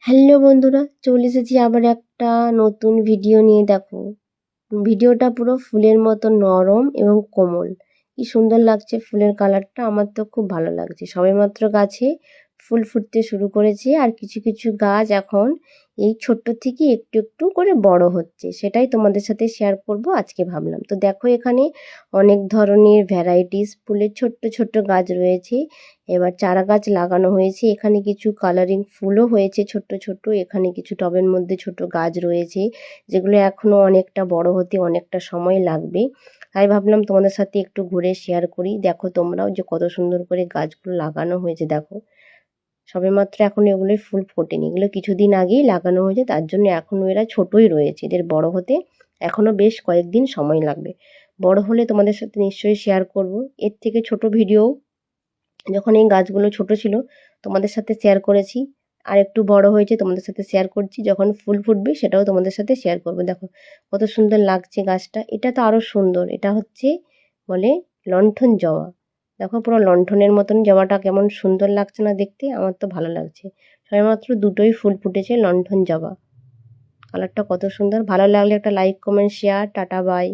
Hello বন্ধুরা, চলে এসেছি আবার একটা নতুন ভিডিও নিয়ে। দেখো, ভিডিওটা পুরো ফুলের মতো নরম এবং কোমল। কি সুন্দর লাগছে ফুলের কালারটা, আমার তো খুব ভালো লাগছে। সবেমাত্র গাছে ফুল ফুটতে শুরু করেছে, আর কিছু কিছু গাছ এখন এই ছোট্ট থেকে একটু একটু করে বড় হচ্ছে, সেটাই তোমাদের সাথে শেয়ার করব আজকে ভাবলাম। তো দেখো, এখানে অনেক ধরনের ভ্যারাইটিস ফুলের ছোট্ট ছোট্ট গাছ রয়েছে। এবার চারা গাছ লাগানো হয়েছে, এখানে কিছু কালারিং ফুলও হয়েছে ছোট্ট ছোট্ট। এখানে কিছু টবের মধ্যে ছোট গাছ রয়েছে, যেগুলো এখনো অনেকটা বড় হতে অনেকটা সময় লাগবে। তাই ভাবলাম তোমাদের সাথে একটু ঘুরে শেয়ার করি। দেখো তোমরাও যে কত সুন্দর করে গাছগুলো লাগানো হয়েছে। দেখো, সবেমাত্র এখন এগুলোর ফুল ফোটেনি, এগুলো কিছুদিন আগেই লাগানো হয়েছে, তার জন্য এখনও এরা ছোটই রয়েছে। এদের বড় হতে এখনও বেশ কয়েকদিন সময় লাগবে। বড় হলে তোমাদের সাথে নিশ্চয়ই শেয়ার করব। এর থেকে ছোট ভিডিও যখন এই গাছগুলো ছোট ছিল তোমাদের সাথে শেয়ার করেছি, আর একটু বড় হয়েছে তোমাদের সাথে শেয়ার করছি। যখন ফুল ফুটবে সেটাও তোমাদের সাথে শেয়ার করবো। দেখো কত সুন্দর লাগছে গাছটা। এটা তো আরও সুন্দর, এটা হচ্ছে বলে লণ্ঠন জবা। দেখো পুরো লণ্ঠনের মতন জবাটা কেমন সুন্দর লাগছে না দেখতে, আমার তো ভালো লাগছে। সবেমাত্র দুটোই ফুল ফুটেছে লণ্ঠন জবা। কালারটা কত সুন্দর। ভালো লাগলে একটা লাইক, কমেন্ট, শেয়ার। টাটা, বাই।